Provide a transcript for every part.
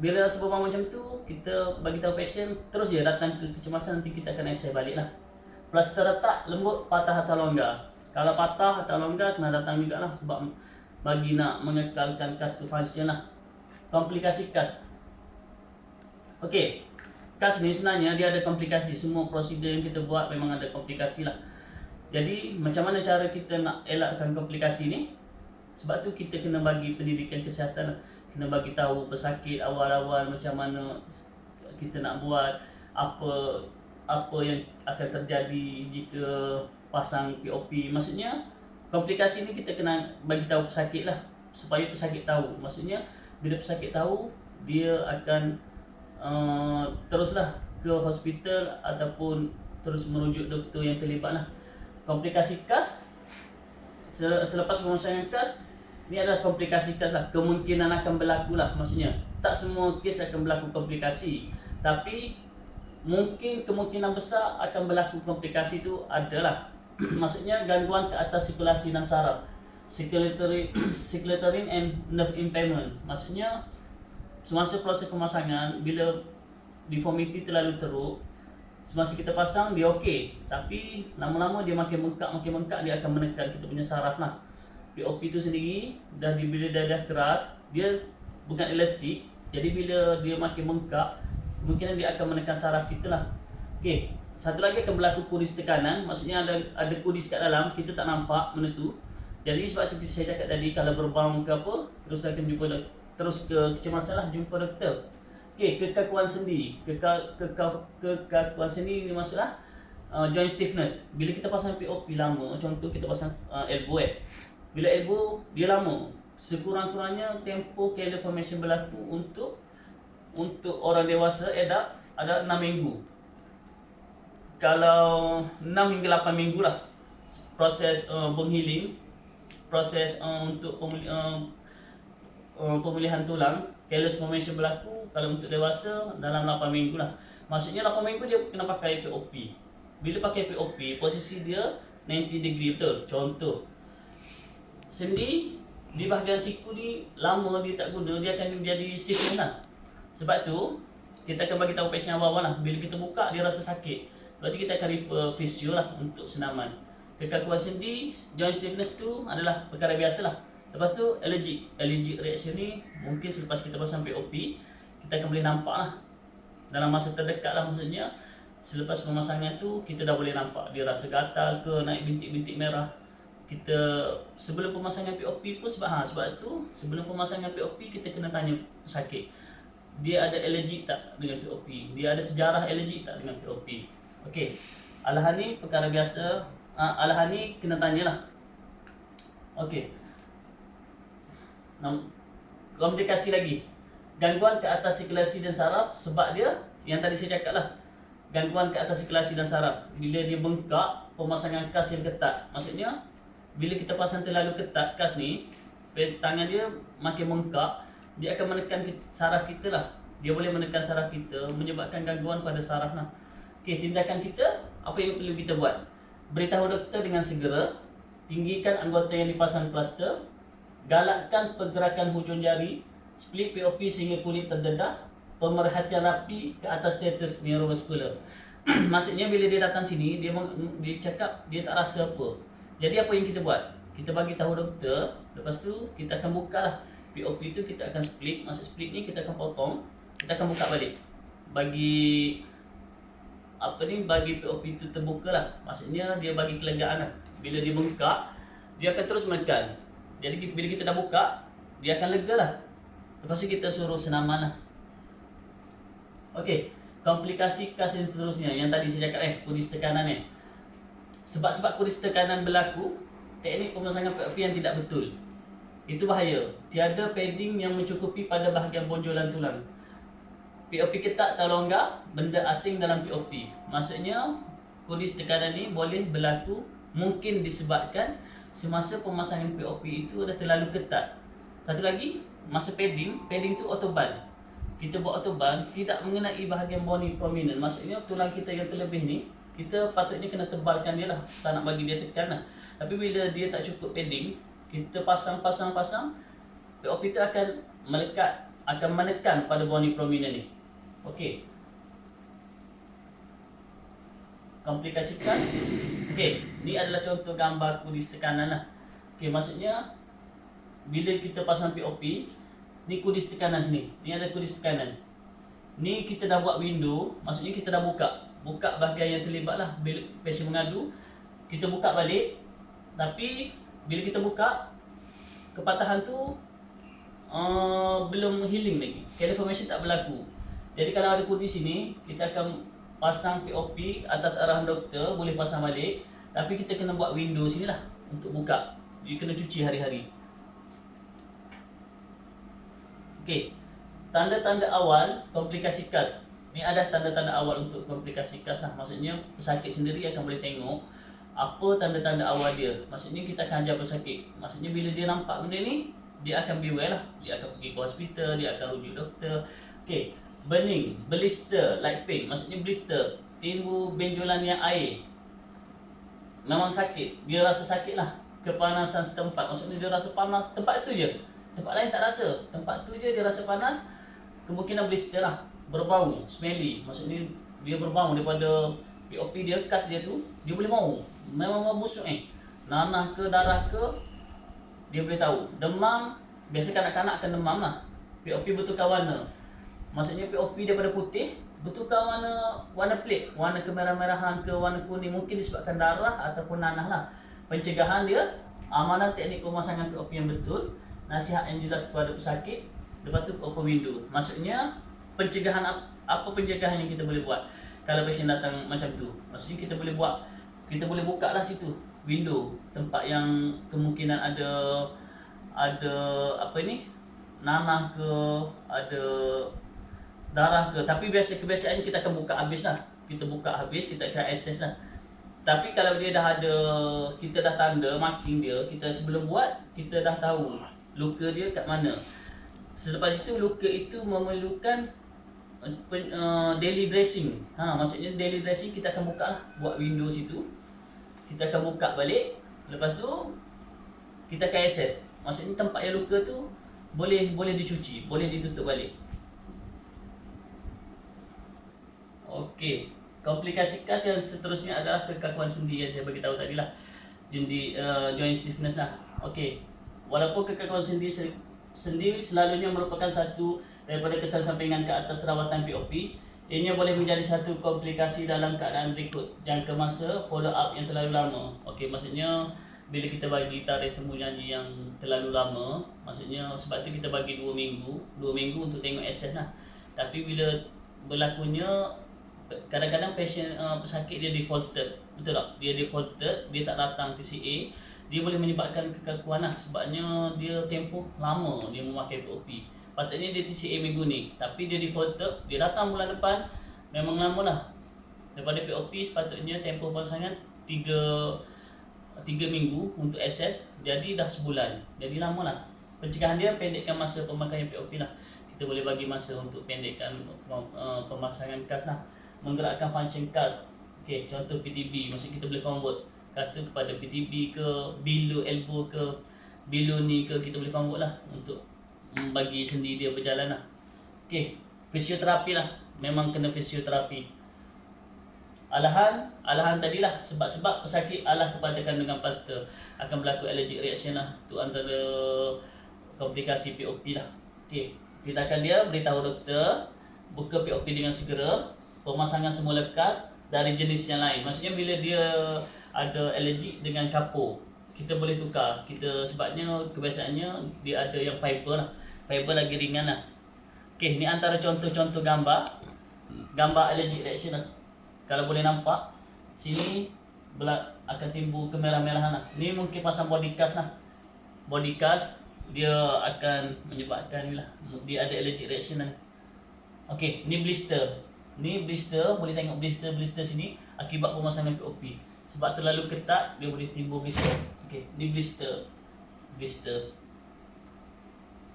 bila sebuah macam tu kita bagi tahu pasien, terus dia datang ke kecemasan, nanti kita akan assess balik lah. Plaster retak, lembut, patah atau longgar. Kalau patah atau longgar kena datang juga lah, sebab bagi nak mengekalkan kas tu function lah. Komplikasi kas. Okey, kas ni sebenarnya dia ada komplikasi. Semua prosedur yang kita buat memang ada komplikasi lah. Jadi macam mana cara kita nak elakkan komplikasi ni? Sebab tu kita kena bagi pendidikan kesihatan lah. Kena bagi tahu pesakit awal-awal macam mana kita nak buat, apa yang akan terjadi jika pasang POP. Maksudnya komplikasi ni kita kena bagi tahu pesakit lah, supaya pesakit tahu. Maksudnya bila pesakit tahu, dia akan teruslah ke hospital ataupun terus merujuk doktor yang terlibat lah. Komplikasi kas, selepas pemasangan kas, ni adalah komplikasi kas lah, kemungkinan akan berlaku lah. Maksudnya tak semua kes akan berlaku komplikasi, tapi mungkin kemungkinan besar akan berlaku komplikasi tu adalah maksudnya gangguan ke atas sirkulasi dan saraf, circulatory and nerve impairment. Maksudnya semasa proses pemasangan, bila deformity terlalu teruk, semasa kita pasang dia okey, tapi lama-lama dia makin bengkak, dia akan menekan kita punya saraf lah. POP tu sendiri bila dah keras, dia bukan elastik, jadi bila dia makin bengkak, kemungkinan dia akan menekan saraf kita lah. Okey, satu lagi akan berlaku kudis tekanan, maksudnya ada kudis kat dalam, kita tak nampak benda tu. Jadi sebab tu saya cakap tadi, kalau berbaung ke apa, terus akan jumpa terus ke kecemasan lah, jumpa doktor. Okey, kekakuan sendi. Kekakuan sendi ni maksudlah joint stiffness. Bila kita pasang POP lama, contoh kita pasang elbow bila elbow dia lama, sekurang-kurangnya tempoh Candle formation berlaku untuk orang dewasa ada 6 minggu. Kalau 6 hingga 8 minggu lah proses bone healing, proses untuk pemulihan tulang. Callus formation berlaku kalau untuk dewasa dalam 8 minggu lah. Maksudnya 8 minggu dia kena pakai POP. Bila pakai POP, posisi dia 90 degree betul. Contoh, sendi di bahagian siku ni lama dia tak guna, dia akan jadi stiffness lah. Sebab tu kita akan bagi tahu pasien awal-awal lah, bila kita buka dia rasa sakit, berarti kita akan refer physio lah untuk senaman. Kekakuan sendi, joint stiffness tu adalah perkara biasa lah. Lepas tu allergic reaction ni mungkin selepas kita pasang POP kita akan boleh nampak lah dalam masa terdekat lah. Maksudnya selepas pemasangan tu kita dah boleh nampak dia rasa gatal ke, naik bintik-bintik merah. Kita sebelum pemasangan POP pun sebab tu sebelum pemasangan POP kita kena tanya pesakit, dia ada allergic tak dengan POP, dia ada sejarah allergic tak dengan POP. Okey, alahan ni perkara biasa, alahan ni kena tanyalah. Okey, komplikasi lagi, gangguan ke atas sirkulasi dan saraf. Sebab dia yang tadi saya cakap lah, gangguan ke atas sirkulasi dan saraf. Bila dia bengkak, pemasangan kas yang ketat, maksudnya bila kita pasang terlalu ketat kas ni, tangan dia makin bengkak, dia akan menekan saraf kita lah. Dia boleh menekan saraf kita, menyebabkan gangguan pada saraf lah. Okey, tindakan kita, apa yang perlu kita buat? Beritahu doktor dengan segera, tinggikan anggota yang dipasang plaster, galakkan pergerakan hujung jari, split POP sehingga kulit terdedah, pemerhatian rapi ke atas status neurovaskular. Maksudnya bila dia datang sini, dia cakap dia tak rasa apa. Jadi apa yang kita buat? Kita bagi tahu doktor, lepas tu kita akan buka lah POP tu, kita akan split. Maksud split ni kita akan potong, kita akan buka balik. Bagi POP tu terbuka lah. Maksudnya dia bagi kelegaan lah. Bila dia bengkak, dia akan terus menekan. Jadi bila kita dah buka, dia akan lega lah. Lepas tu kita suruh senaman lah. Okey, komplikasi kas yang seterusnya, yang tadi saya cakap kudis tekanan Sebab kudis tekanan berlaku, teknik pemasangan POP yang tidak betul, itu bahaya. Tiada padding yang mencukupi pada bahagian bonjolan tulang. POP ketat atau longgar, benda asing dalam POP. Maksudnya kudis tekanan ni boleh berlaku mungkin disebabkan semasa pemasangan POP itu dah terlalu ketat. Satu lagi, masa padding tu autoban. Kita buat autoban tidak mengenai bahagian bony prominent. Maksudnya tulang kita yang terlebih ni, kita patutnya kena tebalkan dia lah, tak nak bagi dia tekan lah. Tapi bila dia tak cukup padding, kita pasang, POP itu akan melekat akan menekan pada bony prominent ni. Okey. Komplikasi kas. Okey, ni adalah contoh gambar kudis tekanan lah. Okey, maksudnya bila kita pasang POP, ni kudis tekanan sini. Ni ada kudis tekanan. Ni kita dah buat window, maksudnya kita dah buka bahagian yang terlibat lah. Bila pasien mengadu, kita buka balik. Tapi bila kita buka, kepatahan tu belum healing lagi. Califormation tak berlaku. Jadi kalau ada kudis sini, kita akan pasang POP atas arahan doktor, boleh pasang balik. Tapi kita kena buat window sini lah untuk buka. Dia kena cuci hari-hari. Okey. Tanda-tanda awal komplikasi kas. Ni ada tanda-tanda awal untuk komplikasi kas lah. Maksudnya pesakit sendiri akan boleh tengok apa tanda-tanda awal dia. Maksudnya kita akan ajar pesakit. Maksudnya bila dia nampak benda ni, dia akan beware lah. Dia akan pergi ke hospital, dia akan rujuk doktor. Okey. Burning, blister, light pain. Maksudnya blister, timbul benjolan yang air. Memang sakit. Dia rasa sakit lah. Kepanasan setempat. Maksudnya dia rasa panas tempat tu je. Tempat lain tak rasa. Tempat tu je dia rasa panas. Kemungkinan blister lah. Berbau, smelly. Maksudnya dia berbau daripada POP dia, kas dia tu. Dia boleh bau. Memang busuk nanah ke, darah ke, dia boleh tahu. Demam, biasa kanak-kanak akan demam lah. POP bertukar warna. Maksudnya POP daripada putih bertukar warna plate. Warna kemerah-merahan ke warna kuning. Mungkin disebabkan darah ataupun nanah lah. Pencegahan dia, amalan teknik pemasangan POP yang betul, nasihat yang jelas kepada pesakit. Lepas tu open window. Maksudnya pencegahan, apa pencegahan yang kita boleh buat kalau pasien datang macam tu. Maksudnya kita boleh buka lah situ window, tempat yang kemungkinan ada apa ni, nanah ke, ada darah ke. Tapi kebiasaannya kita akan buka habis lah. Kita buka habis, kita akan access lah. Tapi kalau dia dah ada, kita dah tanda marking dia, kita sebelum buat, kita dah tahu luka dia kat mana. Selepas itu luka itu memerlukan daily dressing. Maksudnya daily dressing kita akan buka lah, buat window situ. Kita akan buka balik. Lepas tu kita akan access. Maksudnya tempat yang luka tu boleh dicuci, boleh ditutup balik. Okey, komplikasi kas yang seterusnya adalah kekakuan sendi yang saya bagi tahu tadi lah. Joint stiffness lah. Okey. Walaupun kekakuan sendi selalunya merupakan satu daripada kesan sampingan ke atas rawatan POP, ianya boleh menjadi satu komplikasi dalam keadaan berikut. Jangka masa follow up yang terlalu lama. Okey, maksudnya bila kita bagi tarikh temu janji yang terlalu lama, maksudnya sebab tu kita bagi 2 minggu untuk tengok access lah. Tapi bila berlakunya, kadang-kadang pesakit dia defaulted, betul tak? Dia defaulted, dia tak datang TCA, dia boleh menyebabkan kekakuan lah. Sebabnya dia tempoh lama dia memakai POP. Patutnya dia TCA minggu ni, tapi dia defaulted, dia datang bulan depan, memang lama lah. Daripada POP sepatutnya tempoh pasangan 3 minggu untuk access, jadi dah sebulan. Jadi lama lah. Pencegahan dia pendekkan masa pemakaian POP lah. Kita boleh bagi masa untuk pendekkan pemasangan kas lah. Menggerakkan function kas. Okey, contoh PTB, maksudnya kita boleh convert kas tu kepada PTB ke, below elbow ke, below knee ke, kita boleh convert lah untuk bagi sendi dia berjalan lah. Okey, fisioterapi lah. Memang kena fisioterapi. Alahan tadilah, sebab pesakit alah kepada kandungan plaster, akan berlaku allergic reaction lah. Tu antara komplikasi POP lah. Okey, tindakan dia beritahu doktor, buka POP dengan segera, pemasangan semula kas dari jenis yang lain. Maksudnya bila dia ada allergic dengan kapur, kita boleh tukar. Sebabnya kebiasaannya dia ada yang fiber lah. Fiber lagi ringan lah. Okey, ni antara contoh-contoh gambar allergic reaction lah. Kalau boleh nampak, sini akan timbul kemerah-merahan lah. Ni mungkin pasang body cast lah. Body cast dia akan menyebabkan ni lah, dia ada allergic reaction lah. Okey, ni blister. Ni blister, boleh tengok blister sini akibat pemasangan POP. Sebab terlalu ketat, dia boleh timbul blister. Okey, ni blister.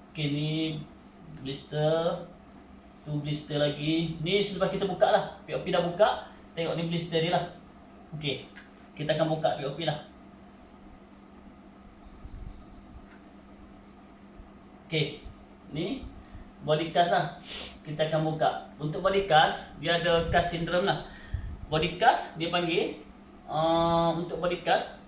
Okey, ni blister. Tu blister lagi. Ni selepas kita buka lah, POP dah buka. Tengok ni blister dia lah. Okey, kita akan buka POP lah. Okey, ni body cast lah. Kita akan buka. Untuk body cast, dia ada cast syndrome lah. Body cast dia panggil untuk body cast.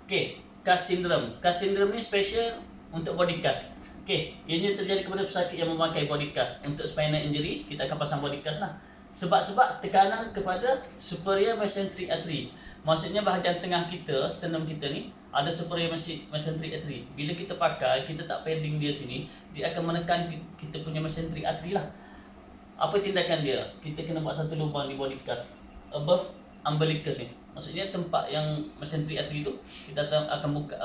Okey, cast syndrome. Cast syndrome ni special untuk body cast. Okey, ianya terjadi kepada pesakit yang memakai body cast. Untuk spinal injury, kita akan pasang body cast lah. Sebab-sebab tekanan kepada superior mesenteric artery. Maksudnya bahagian tengah kita, sternum kita ni ada superior mesenteric artery. Bila kita pakai, kita tak padding dia sini, dia akan menekan kita punya mesenteric artery lah. Apa tindakan dia? Kita kena buat satu lubang di body cast above umbilicus ni. Maksudnya tempat yang mesenteric artery tu kita akan buka,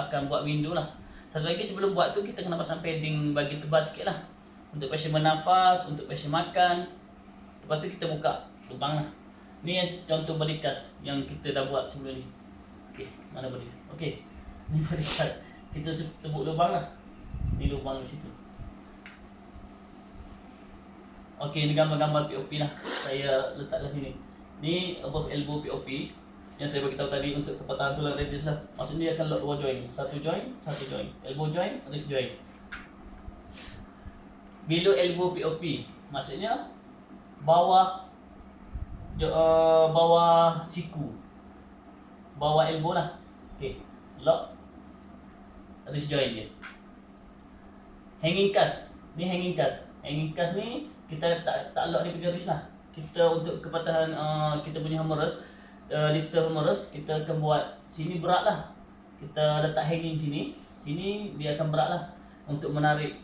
akan buat window lah. Satu lagi sebelum buat tu kita kena pasang padding bagi tebal sikit lah. Untuk pasien bernafas, untuk pasien makan. Lepas tu kita buka lubang lah. Ni yang contoh body cast yang kita dah buat sebelum ni. Okey, mana body? Okey. Ni body cast. Kita tebuk lubang lah. Ni lubang di situ. Okey, ni gambar-gambar POP lah. Saya letak kat sini. Ni above elbow POP yang saya bagi tahu tadi untuk kepatahan tulang radius lah. Maksudnya dia akan lock dua joint. Satu joint, satu joint. Elbow joint, wrist joint. Below elbow POP. Maksudnya bawah bawah siku, bawah elbow lah. Okey, lock wrist joint dia. Hanging cast, ni hanging cast. Hanging cast ni kita tak lock dia pergi wrist lah. Kita untuk kepatahan kita punya humerus, distal humerus, kita akan buat sini berat lah. Kita letak hanging sini, sini dia akan berat lah untuk menarik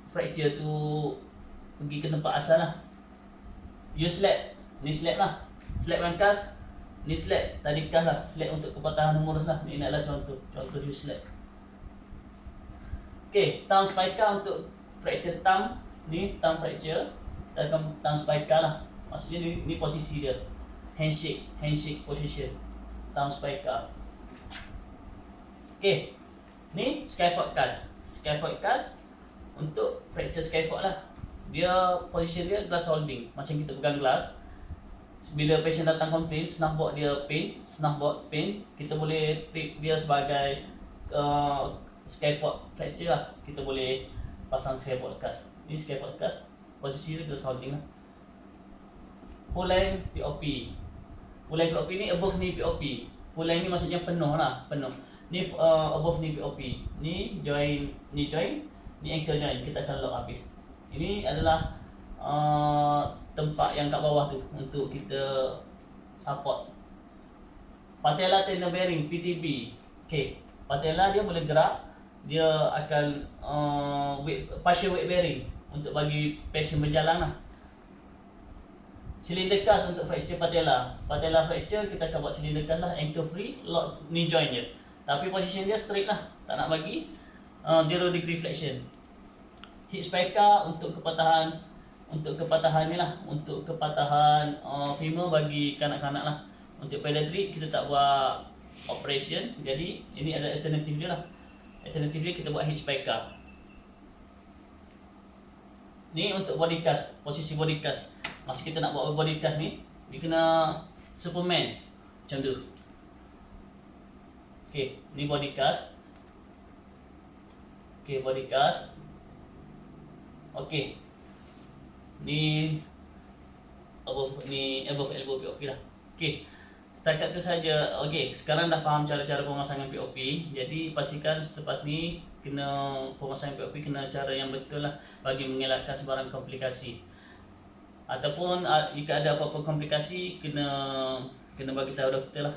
fracture tu pergi ke tempat asal lah. Use slab. Ni slab lah. Slab yang cast. Ni slab. Tadi cast lah. Slab untuk kepatahan humerus lah. Ni adalah contoh. Contoh use slab. Okay. Thumb spica untuk fracture thumb. Ni thumb fracture. Kita akan thumb spica lah. Maksudnya ni posisi dia. Handshake. Handshake position. Thumb spica. Okay. Ni scaffold cast. Scaffold cast untuk fracture scaffold lah. Dia position dia glass holding. Macam kita pegang glass. Bila patient datang komplain, senang buat dia pain, senang buat pain, kita boleh treat dia sebagai scaffold fracture lah. Kita boleh pasang scaffold cast. Ni scaffold cast, posisi dia glass holding lah. Full line POP. Full line POP ni above knee POP. Full line ni maksudnya penuh lah, penuh. Ni above knee POP. Ni joint, ni joint, ni ankle joint. Kita akan lock habis. Ini adalah tempat yang kat bawah tu untuk kita support. Patella tendon bearing PTB. Okey, patella dia boleh gerak, dia akan partial weight bearing untuk bagi patient berjalan lah. Cylinder cast untuk fracture patella. Patella fracture kita akan buat cylinder cast lah, ankle free, lock knee joint je. Tapi position dia straight lah, tak nak bagi 0 degree flexion. Hip spica untuk kepatahan ni lah, untuk kepatahan femur bagi kanak-kanak lah. Untuk pediatric kita tak buat operation, jadi ini ada alternatif dia lah. Alternatif dia kita buat hip spica. Ni untuk body cast, posisi body cast. Masa kita nak buat body cast ni, dia kena Superman macam tu. Okey, ni body cast. Okey, body cast. Okey. Ni above elbow POP lah. Okey. Setakat tu saja. Okey, sekarang dah faham cara-cara pemasangan POP. Jadi pastikan selepas ni kena pemasangan POP kena cara yang betul lah bagi mengelakkan sebarang komplikasi. Ataupun jika ada apa-apa komplikasi kena bagi tahu doktor lah.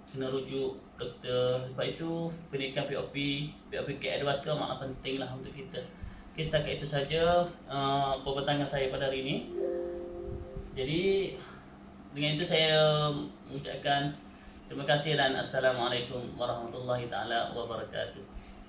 Kena rujuk doktor. Sebab itu pendidikan POP care advance tu amat penting lah untuk kita. Okay, setakat itu saja pembentangan saya pada hari ini. Jadi dengan itu saya mengucapkan terima kasih dan assalamualaikum warahmatullahi taala wabarakatuh.